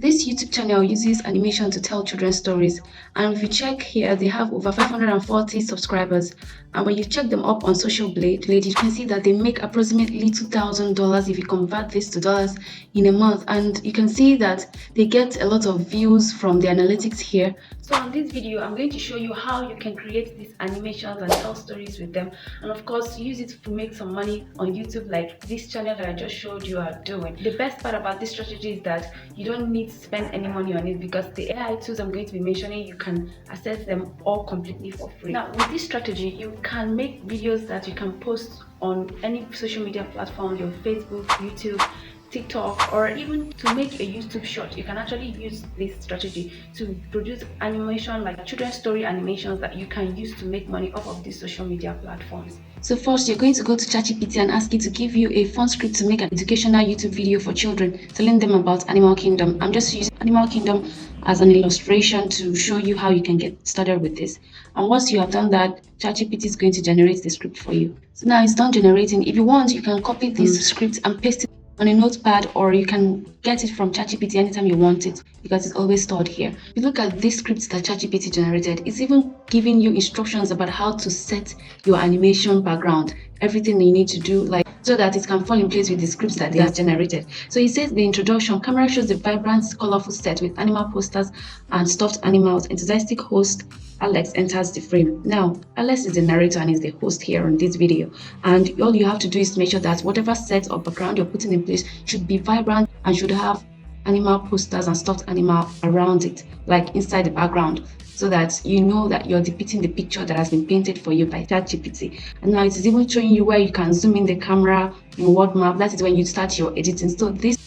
This YouTube channel uses animation to tell children's stories, and if you check here, they have over 540 subscribers. And when you check them up on Social Blade, you can see that they make approximately $2,000 if you convert this to dollars in a month. And you can see that they get a lot of views from the analytics here. So on this video, I'm going to show you how you can create these animations and tell stories with them, and of course use it to make some money on YouTube like this channel that I just showed you are doing. The best part about this strategy is that you don't need to spend any money on it, because the AI tools I'm going to be mentioning, you can access them all completely for free. Now with this strategy, you can make videos that you can post on any social media platform, your Facebook, YouTube, TikTok, or even to make a YouTube short. You can actually use this strategy to produce animation like children's story animations that you can use to make money off of these social media platforms. So first, you're going to go to ChatGPT and ask it to give you a fun script to make an educational YouTube video for children, telling them about Animal Kingdom. I'm just using Animal Kingdom as an illustration to show you how you can get started with this. And once you have done that, ChatGPT is going to generate the script for you. So now it's done generating. If you want, you can copy this script and paste it on a notepad, or you can get it from ChatGPT anytime you want it, because it's always stored here. If you look at this script that ChatGPT generated, it's even giving you instructions about how to set your animation background, everything you need to do, like so that it can fall in place with the scripts that they have generated. So it says the introduction, camera shows a vibrant, colorful set with animal posters and stuffed animals. Enthusiastic host Alex enters the frame. Now, Alex is the narrator and is the host here on this video. And all you have to do is to make sure that whatever set or background you're putting in place should be vibrant and should have animal posters and stuffed animal around it, like inside the background, so that you know that you're depicting the picture that has been painted for you by ChatGPT. And now it is even showing you where you can zoom in the camera in word map. That is when you start your editing. So this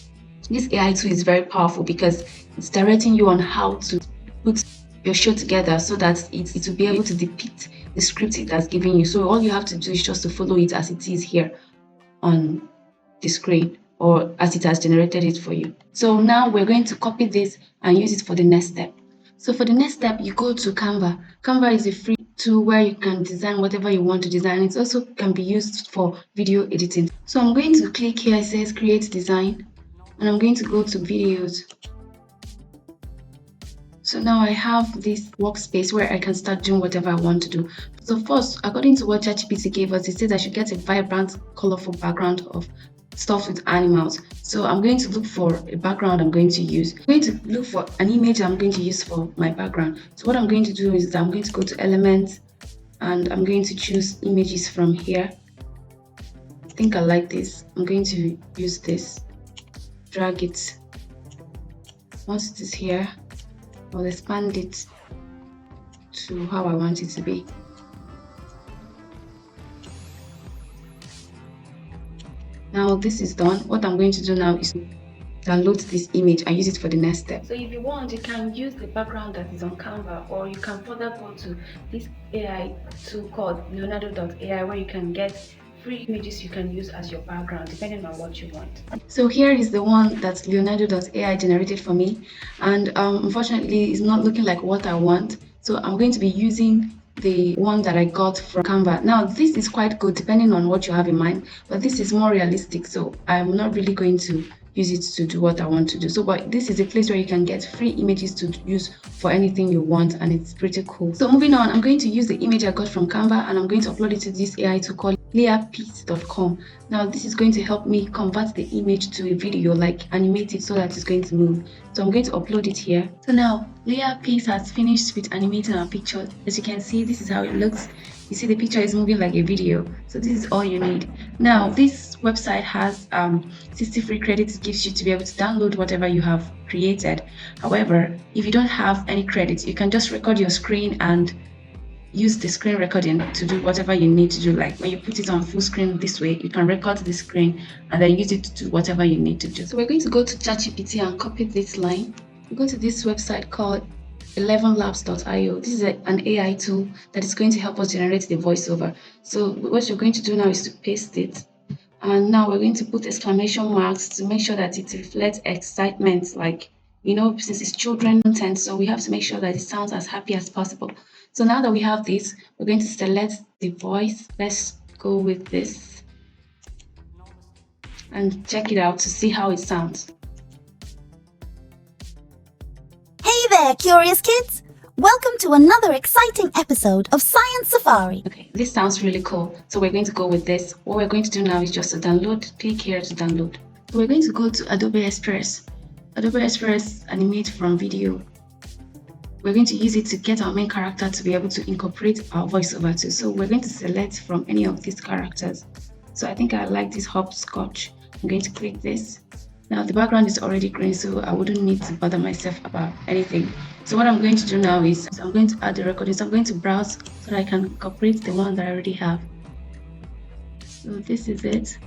AI tool is very powerful because it's directing you on how to put your show together so that it will be able to depict the script it has given you. So all you have to do is just to follow it as it is here on the screen, or as it has generated it for you. So now we're going to copy this and use it for the next step. So for the next step, you go to Canva. Canva is a free tool where you can design whatever you want to design. It also can be used for video editing. So I'm going to click here, it says create design, and I'm going to go to videos. So now I have this workspace where I can start doing whatever I want to do. So first, according to what ChatGPT gave us, it says I should get a vibrant, colorful background of stuff with animals. So I'm going to look for a background I'm going to use. I'm going to look for an image I'm going to use for my background. So what I'm going to do is that I'm going to go to Elements, and I'm going to choose images from here. I think I like this. I'm going to use this, drag it. Once it is here, I'll expand it to how I want it to be. Now this is done. What I'm going to do now is download this image and use it for the next step. So if you want, you can use the background that is on Canva, or you can further go to this AI tool called Leonardo.ai, where you can get free images you can use as your background depending on what you want. So here is the one that Leonardo.ai generated for me, and unfortunately it's not looking like what I want, so I'm going to be using the one that I got from Canva. Now this is quite good depending on what you have in mind, but this is more realistic, so I'm not really going to use it to do what I want to do. So but this is a place where you can get free images to use for anything you want, and it's pretty cool. So moving on, I'm going to use the image I got from Canva, and I'm going to upload it to this AI tool called layerpiece.com. Now this is going to help me convert the image to a video, like animate it so that it's going to move. So I'm going to upload it here. So now Layerpiece has finished with animating our picture. As you can see, this is how it looks. You see the picture is moving like a video. So this is all you need. Now this website has 60 free credits it gives you to be able to download whatever you have created. However, if you don't have any credits, you can just record your screen and use the screen recording to do whatever you need to do. Like when you put it on full screen this way, you can record the screen and then use it to do whatever you need to do. So we're going to go to ChatGPT and copy this line. We go to this website called 11labs.io. This is an AI tool that is going to help us generate the voiceover. So what you're going to do now is to paste it. And now we're going to put exclamation marks to make sure that it reflects excitement, like, you know, since it's children content, so we have to make sure that it sounds as happy as possible. So now that we have this, we're going to select the voice. Let's go with this and check it out to see how it sounds. there, curious kids! Welcome to another exciting episode of Science Safari. Okay, this sounds really cool. So we're going to go with this. What we're going to do now is just to download. Click here to download. So we're going to go to Adobe Express. Adobe Express animate from video. We're going to use it to get our main character to be able to incorporate our voiceover too. So we're going to select from any of these characters. So I think I like this hopscotch. I'm going to click this. Now the background is already green, so I wouldn't need to bother myself about anything. So what I'm going to do now is I'm going to add the recording. So I'm going to browse so that I can incorporate the one that I already have. So this is it.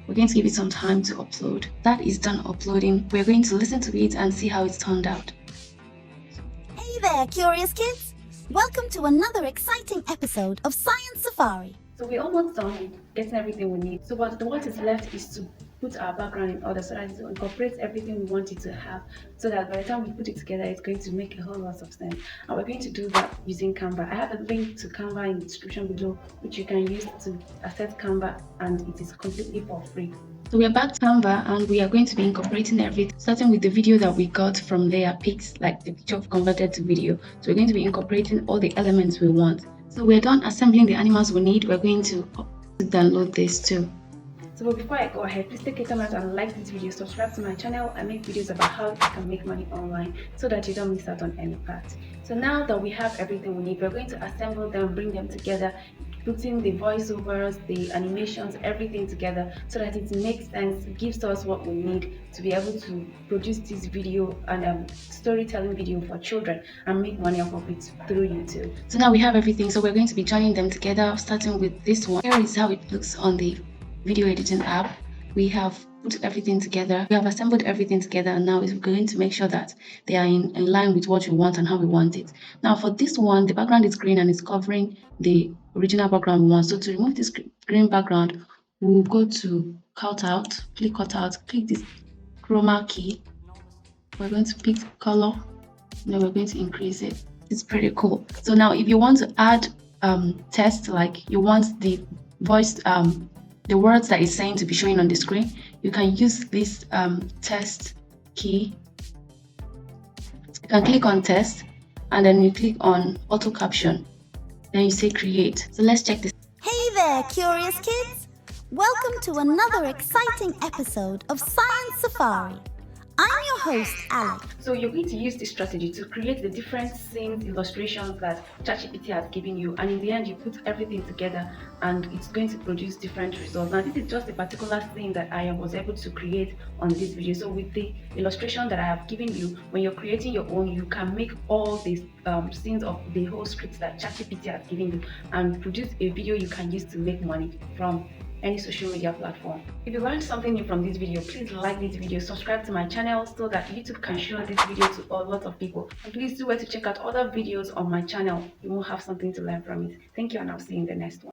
We're going to give it some time to upload. That is done uploading. We're going to listen to it and see how it's turned out. Hey there, curious kids! Welcome to another exciting episode of Science Safari. So we're almost done getting everything we need. So what is left is to put our background in order so that it incorporates everything we want it to have, so that by the time we put it together, it's going to make a whole lot of sense. And we're going to do that using Canva. I have a link to Canva in the description below, which you can use to access Canva, and it is completely for free. So we are back to Canva and we are going to be incorporating everything, starting with the video that we got from their pics, like the picture converted to video. So we're going to be incorporating all the elements we want. So we're done assembling the animals we need. We're going to download this too. So before I go ahead, please take a time out and like this video, subscribe to my channel. I make videos about how you can make money online so that you don't miss out on any part. So now that we have everything we need, we're going to assemble them, bring them together, putting the voiceovers, the animations, everything together so that it makes sense, gives us what we need to be able to produce this video and storytelling video for children and make money off of it through YouTube. So now we have everything, so we're going to be joining them together, starting with this one. Here is how it looks on the video editing app. We have put everything together, we have assembled everything together, and now we're going to make sure that they are in line with what we want and how we want it. Now for this one, the background is green and it's covering the original background we want. So to remove this green background, we'll go to cut out, click this chroma key. We're going to pick color, then we're going to increase it. It's pretty cool. So now if you want to add text, like you want the voice the words that it's saying to be showing on the screen, you can use this text key. You can click on text and then you click on auto caption, then you say create. So let's check this. Hey there, curious kids! Welcome to another exciting episode of Science Safari. I'm your host, Alex. So you're going to use this strategy to create the different scenes, illustrations that ChatGPT has given you, and in the end you put everything together and it's going to produce different results. Now this is just a particular scene that I was able to create on this video. So with the illustration that I have given you, when you're creating your own, you can make all these scenes of the whole script that ChatGPT has given you and produce a video you can use to make money from any social media platform. If you learned something new from this video, please like this video, subscribe to my channel so that YouTube can show this video to a lot of people. And please do wait to check out other videos on my channel. You will have something to learn from it. Thank you, and I'll see you in the next one.